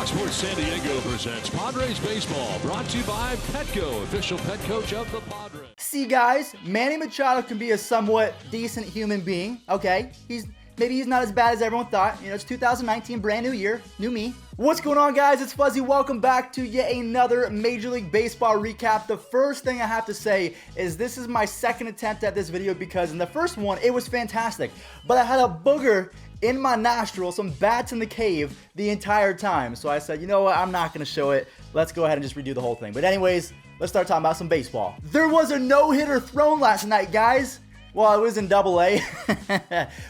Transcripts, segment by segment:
Fox Sports San Diego presents Padres Baseball, brought to you by Petco, official pet coach of the Padres. See, guys, Manny Machado can be a somewhat decent human being, okay? Maybe he's not as bad as everyone thought. You know, it's 2019, brand new year, new me. What's going on, guys? It's Fuzzy. Welcome back to yet another Major League Baseball recap. The first thing I have to say is this is my second attempt at this video because in the first one, it was fantastic. But I had a booger in my nostril, some bats in the cave the entire time. So I said, you know what? I'm not going to show it. Let's go ahead and just redo the whole thing. But anyways, let's start talking about some baseball. There was a no-hitter thrown last night, guys. Well, it was in Double-A.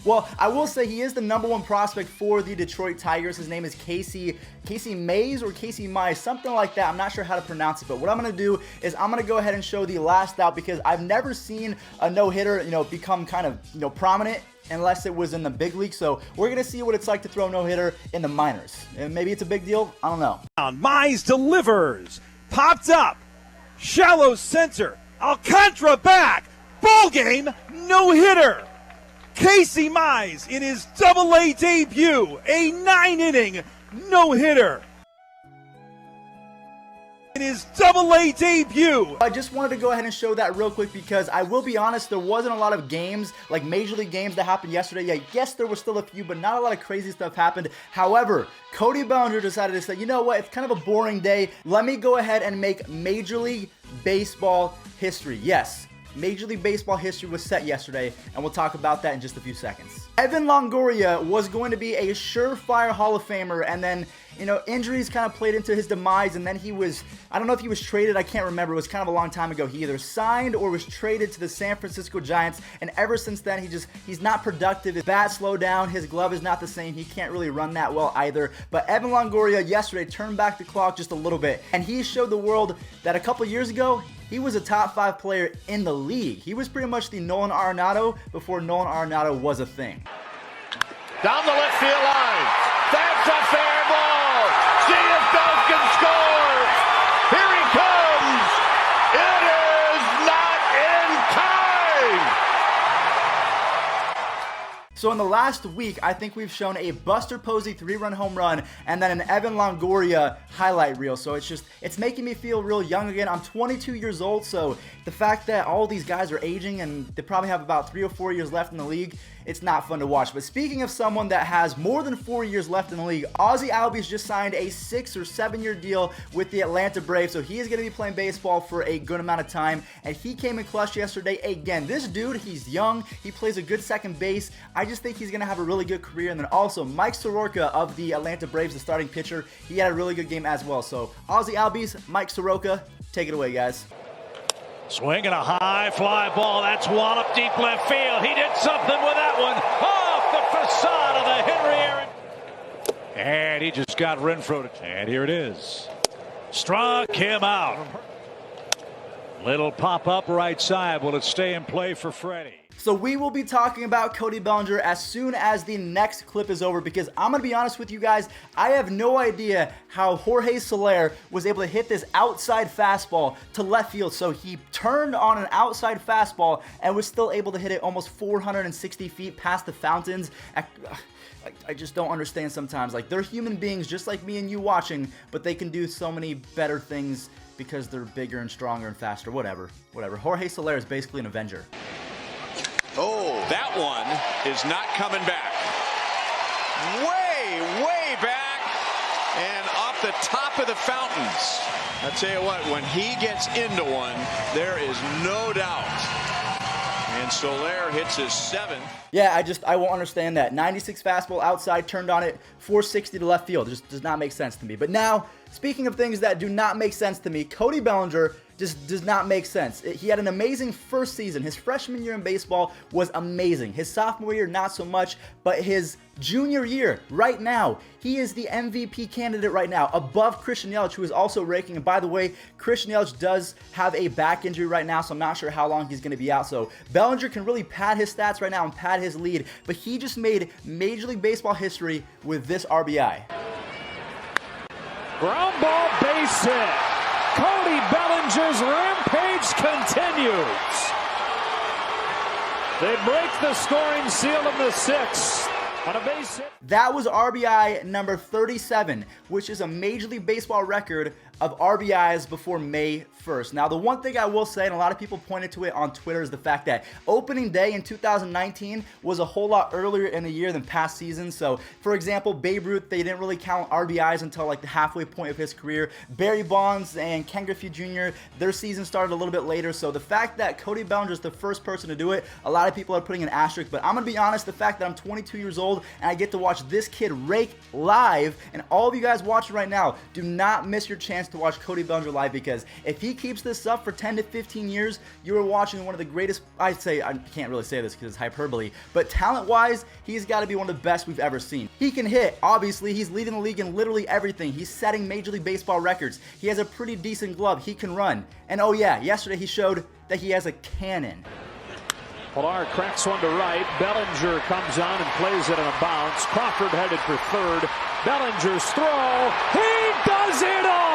Well, I will say he is the #1 prospect for the Detroit Tigers. His name is Casey Mays or Casey Mize, something like that. I'm not sure how to pronounce it, but what I'm going to do is I'm going to go ahead and show the last out because I've never seen a no-hitter, become kind of, prominent unless it was in the big league. So we're going to see what it's like to throw a no-hitter in the minors. And maybe it's a big deal. I don't know. Mize delivers. Popped up. Shallow center. Alcantara back. Ball game, no-hitter. Casey Mize in his Double-A debut, a 9-inning no-hitter. In his Double-A debut. I just wanted to go ahead and show that real quick because I will be honest, there wasn't a lot of games, like Major League games that happened yesterday. Yeah, yes, there were still a few, but not a lot of crazy stuff happened. However, Cody Bellinger decided to say, you know what, it's kind of a boring day. Let me go ahead and make Major League Baseball history. Yes. Major League Baseball history was set yesterday, and we'll talk about that in just a few seconds. Evan Longoria was going to be a surefire Hall of Famer, and then, injuries kind of played into his demise, and then he was, I don't know if he was traded, I can't remember, it was kind of a long time ago. He either signed or was traded to the San Francisco Giants, and ever since then, he's not productive. His bat slowed down, his glove is not the same, he can't really run that well either. But Evan Longoria yesterday turned back the clock just a little bit, and he showed the world that a couple years ago, he was a top 5 player in the league. He was pretty much the Nolan Arenado before Nolan Arenado was a thing. Down the left field line. That's a fair ball. See if Doug can score. Here he comes. It is not in time. So in the last week, I think we've shown a Buster Posey 3-run home run and then an Evan Longoria highlight reel. So it's making me feel real young again. I'm 22 years old, so the fact that all these guys are aging and they probably have about 3 or 4 years left in the league, it's not fun to watch. But speaking of someone that has more than 4 years left in the league, Ozzie Albies just signed a 6 or 7 year deal with the Atlanta Braves, so he is going to be playing baseball for a good amount of time, and he came in clutch yesterday again. This dude, he's young, he plays a good second base. I just think he's going to have a really good career. And then also Mike Soroka of the Atlanta Braves, the starting pitcher, he had a really good game as well. So Ozzie Albies, Mike Soroka, take it away, guys. Swinging a high fly ball. That's walloped deep left field. He did something with that one. Off the facade of the Henry Aaron. And he just got Renfroe. And here it is. Struck him out. Little pop up right side. Will it stay in play for Freddie? So we will be talking about Cody Bellinger as soon as the next clip is over because I'm going to be honest with you guys, I have no idea how Jorge Soler was able to hit this outside fastball to left field. So he turned on an outside fastball and was still able to hit it almost 460 feet past the fountains. I just don't understand sometimes. Like, they're human beings just like me and you watching, but they can do so many better things because they're bigger and stronger and faster. Whatever. Jorge Soler is basically an Avenger. Oh, that one is not coming back. Way back and off the top of the fountains. I'll tell you what, when he gets into one, there is no doubt. And Soler hits his 7th. Yeah, I won't understand that. 96 fastball outside, turned on it, 460 to left field. It just does not make sense to me. But now, speaking of things that do not make sense to me, Cody Bellinger just does not make sense. He had an amazing first season. His freshman year in baseball was amazing. His sophomore year, not so much, but his junior year, right now, he is the MVP candidate right now, above Christian Yelich, who is also raking. And by the way, Christian Yelich does have a back injury right now, so I'm not sure how long he's going to be out. So Bellinger can really pad his stats right now and pad his lead, but he just made Major League Baseball history with this RBI. Ground ball, base hit. Cody Bellinger's rampage continues. They break the scoring seal in the 6th. On a base hit. That was RBI number 37, which is a Major League Baseball record of RBIs before May 1st. Now, the one thing I will say, and a lot of people pointed to it on Twitter, is the fact that opening day in 2019 was a whole lot earlier in the year than past seasons. So, for example, Babe Ruth, they didn't really count RBIs until like the halfway point of his career. Barry Bonds and Ken Griffey Jr., their season started a little bit later. So the fact that Cody Bellinger is the first person to do it, a lot of people are putting an asterisk. But I'm going to be honest, the fact that I'm 22 years old and I get to watch this kid rake live, and all of you guys watching right now, do not miss your chance to watch Cody Bellinger live, because if he keeps this up for 10 to 15 years, you are watching one of the greatest, I can't really say this because it's hyperbole, but talent-wise, he's got to be one of the best we've ever seen. He can hit, obviously, he's leading the league in literally everything. He's setting Major League Baseball records. He has a pretty decent glove. He can run. And oh yeah, yesterday he showed that he has a cannon. Pilar cracks one to right. Bellinger comes on and plays it on a bounce. Crawford headed for third. Bellinger's throw. He does it all!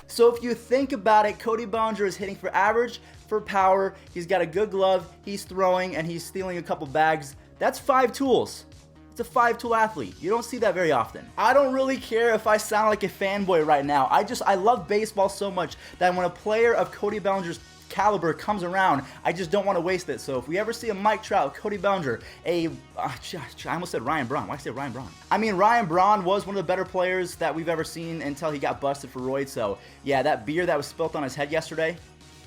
So if you think about it, Cody Bellinger is hitting for average, for power. He's got a good glove. He's throwing, and he's stealing a couple bags. That's 5 tools. It's a 5-tool athlete. You don't see that very often. I don't really care if I sound like a fanboy right now. I love baseball so much that when a player of Cody Bellinger's caliber comes around, I just don't want to waste it. So if we ever see a Mike Trout, Cody Bellinger, I almost said Ryan Braun. Why did I say Ryan Braun? I mean, Ryan Braun was one of the better players that we've ever seen until he got busted for roids. So yeah, that beer that was spilt on his head yesterday,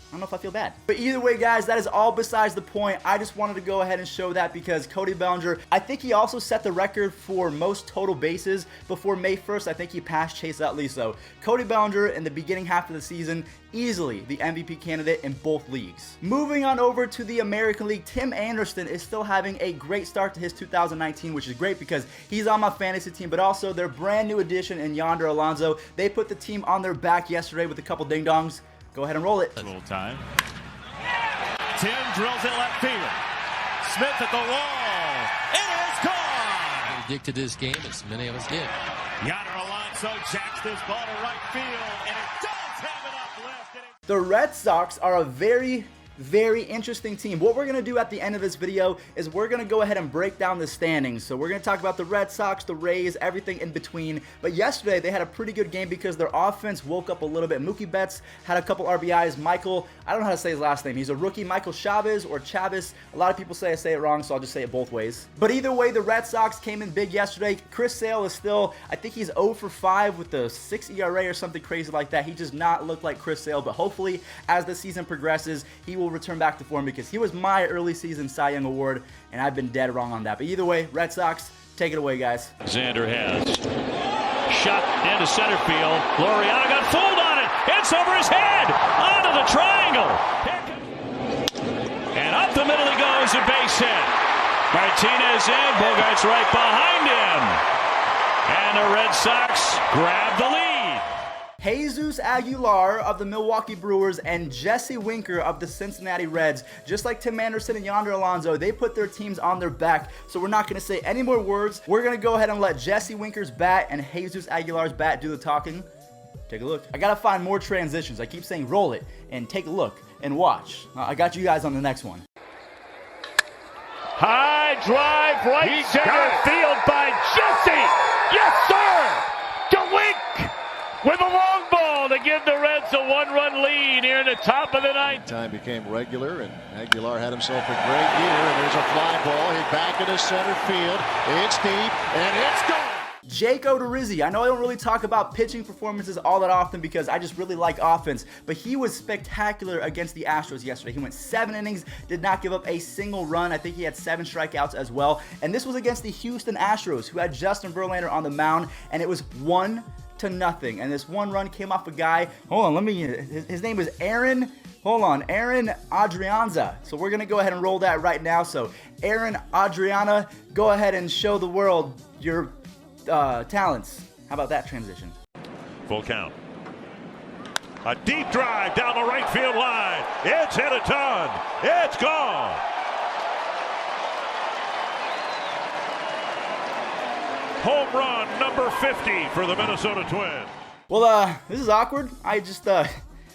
I don't know if I feel bad. But either way, guys, that is all besides the point. I just wanted to go ahead and show that because Cody Bellinger, I think he also set the record for most total bases before May 1st. I think he passed Chase Utley. So Cody Bellinger in the beginning half of the season, easily the MVP candidate in both leagues. Moving on over to the American League, Tim Anderson is still having a great start to his 2019, which is great because he's on my fantasy team, but also their brand new addition in Yonder Alonso. They put the team on their back yesterday with a couple ding-dongs. Go ahead and roll it. A little time. Tim drills it left field. Smith at the wall. It is gone. Addicted to this game, as many of us did. Yonder Alonso jacks this ball to right field, and it does have it uplifted. The Red Sox are a very interesting team. What we're going to do at the end of this video is we're going to go ahead and break down the standings. So we're going to talk about the Red Sox, the Rays, everything in between. But yesterday they had a pretty good game because their offense woke up a little bit. Mookie Betts had a couple RBIs. Michael, I don't know how to say his last name. He's a rookie, Michael Chavez or Chavis. A lot of people say I say it wrong, so I'll just say it both ways. But either way, the Red Sox came in big yesterday. Chris Sale is still, I think he's 0 for 5 with the 6 ERA or something crazy like that. He does not look like Chris Sale, but hopefully as the season progresses, he will return back to form because he was my early season Cy Young Award, and I've been dead wrong on that. But either way, Red Sox, take it away, guys. Xander has shot into center field. Laureano got fooled on it. It's over his head onto the triangle. And up the middle he goes, a base hit. Martinez in, Bogart's right behind him. And the Red Sox grab the lead. Jesus Aguilar of the Milwaukee Brewers and Jesse Winker of the Cincinnati Reds, just like Tim Anderson and Yonder Alonso, they put their teams on their back. So we're not going to say any more words. We're going to go ahead and let Jesse Winker's bat and Jesus Aguilar's bat do the talking. Take a look. I got to find more transitions. I keep saying roll it and take a look and watch. I got you guys on the next one. High drive right center field by Jesse. Yes, sir. DeWink with a long ball to give the Reds a 1-run lead here in the top of the ninth. Time became regular, and Aguilar had himself a great year. And there's a fly ball hit back into center field. It's deep, and it's gone. Jake Odorizzi. I know I don't really talk about pitching performances all that often because I just really like offense, but he was spectacular against the Astros yesterday. He went 7 innings, did not give up a single run. I think he had 7 strikeouts as well, and this was against the Houston Astros, who had Justin Verlander on the mound, and it was 1-0. And this one run came off a guy. Hold on, his name is Aaron. Hold on, Aaron Adrianza. So we're going to go ahead and roll that right now. So Aaron Adriana, go ahead and show the world your talents. How about that transition? Full count. A deep drive down the right field line. It's hit a ton. It's gone. Home run number 50 for the Minnesota Twins. Well, this is awkward. I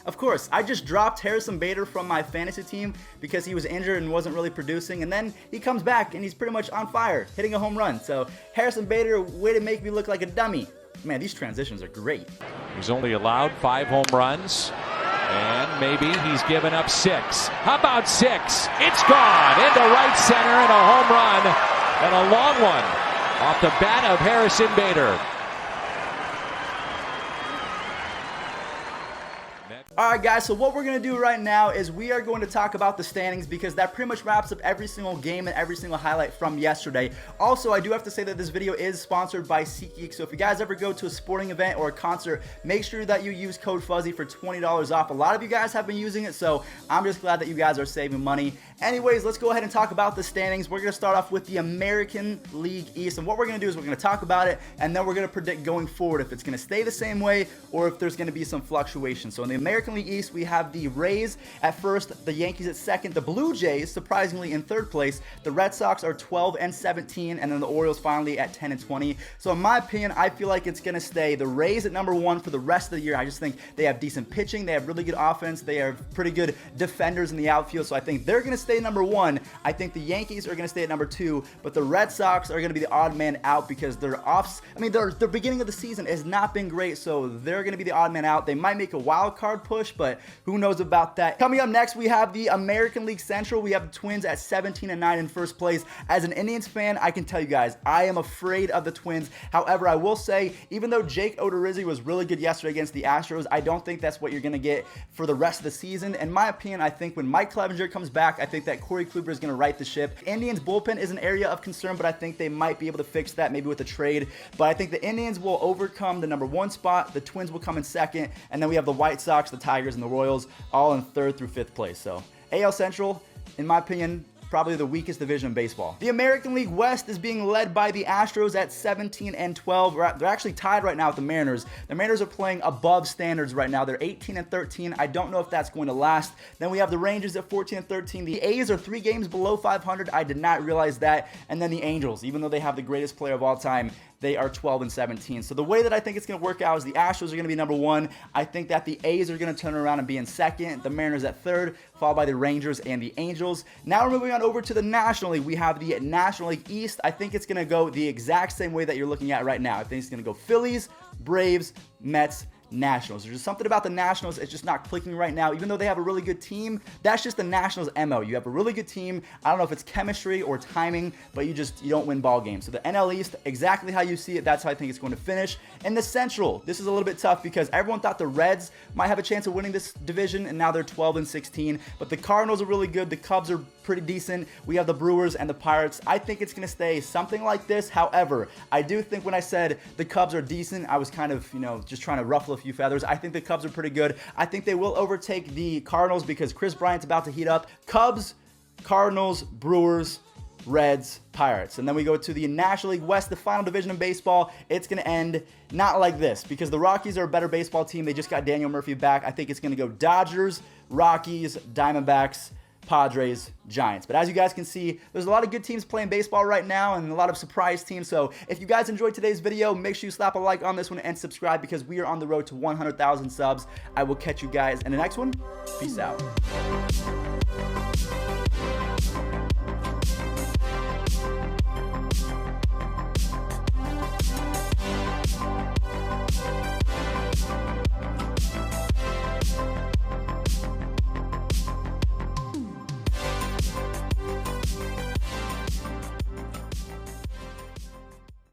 Of course, I just dropped Harrison Bader from my fantasy team because he was injured and wasn't really producing, and then he comes back and he's pretty much on fire, hitting a home run. So Harrison Bader, way to make me look like a dummy. Man, these transitions are great. He's only allowed 5 home runs, and maybe he's given up 6. How about 6? It's gone into right center, and a home run, and a long one off the bat of Harrison Bader. Alright guys, so what we're going to do right now is we are going to talk about the standings because that pretty much wraps up every single game and every single highlight from yesterday. Also, I do have to say that this video is sponsored by Seatgeek, so if you guys ever go to a sporting event or a concert, make sure that you use code Fuzzy for $20 off. A lot of you guys have been using it, so I'm just glad that you guys are saving money. Anyways, let's go ahead and talk about the standings. We're going to start off with the American League East, and what we're going to do is we're going to talk about it, and then we're going to predict going forward if it's going to stay the same way or if there's going to be some fluctuation. So in the American League East, we have the Rays at first, the Yankees at second, the Blue Jays surprisingly in third place, the Red Sox are 12 and 17, and then the Orioles finally at 10 and 20. So in my opinion, I feel like it's going to stay the Rays at number 1 for the rest of the year. I just think they have decent pitching, they have really good offense, they have pretty good defenders in the outfield, so I think they're going to stay number 1. I think the Yankees are going to stay at number 2, but the Red Sox are going to be the odd man out because their their beginning of the season has not been great, so they're going to be the odd man out. They might make a wild card push, but who knows about that. Coming up next, we have the American League Central. We have the Twins at 17 and 9 in first place. As an Indians fan, I can tell you guys, I am afraid of the Twins. However, I will say, even though Jake Odorizzi was really good yesterday against the Astros, I don't think that's what you're going to get for the rest of the season. In my opinion, I think when Mike Clevenger comes back, I think that Corey Kluber is going to right the ship. Indians bullpen is an area of concern, but I think they might be able to fix that maybe with a trade. But I think the Indians will overcome the number 1 spot. The Twins will come in second, and then we have the White Sox, the Tigers, and the Royals all in 3rd through 5th place. So AL Central, in my opinion, probably the weakest division in baseball. The American League West is being led by the Astros at 17 and 12. They're actually tied right now with the Mariners. The Mariners are playing above standards right now. They're 18 and 13. I don't know if that's going to last. Then we have the Rangers at 14 and 13. The A's are 3 games below 500. I did not realize that. And then the Angels, even though they have the greatest player of all time, they are 12 and 17. So the way that I think it's going to work out is the Astros are going to be number 1. I think that the A's are going to turn around and be in second. The Mariners at 3rd, followed by the Rangers and the Angels. Now we're moving on over to the National League. We have the National League East. I think it's going to go the exact same way that you're looking at right now. I think it's going to go Phillies, Braves, Mets, Nationals. There's just something about the Nationals, it's just not clicking right now. Even though they have a really good team, that's just the Nationals' MO. You have a really good team. I don't know if it's chemistry or timing, but you don't win ball games. So the NL East, exactly how you see it, that's how I think it's going to finish. And the Central, this is a little bit tough because everyone thought the Reds might have a chance of winning this division, and now they're 12 and 16. But the Cardinals are really good. The Cubs are pretty decent. We have the Brewers and the Pirates. I think it's going to stay something like this. However, I do think when I said the Cubs are decent, I was kind of, just trying to ruffle a few feathers. I think the Cubs are pretty good. I think they will overtake the Cardinals because Chris Bryant's about to heat up. Cubs, Cardinals, Brewers, Reds, Pirates. And then we go to the National League West, the final division of baseball. It's going to end not like this because the Rockies are a better baseball team. They just got Daniel Murphy back. I think it's going to go Dodgers, Rockies, Diamondbacks, Padres, Giants. But as you guys can see, there's a lot of good teams playing baseball right now and a lot of surprise teams. So if you guys enjoyed today's video, make sure you slap a like on this one and subscribe because we are on the road to 100,000 subs. I will catch you guys in the next one. Peace out.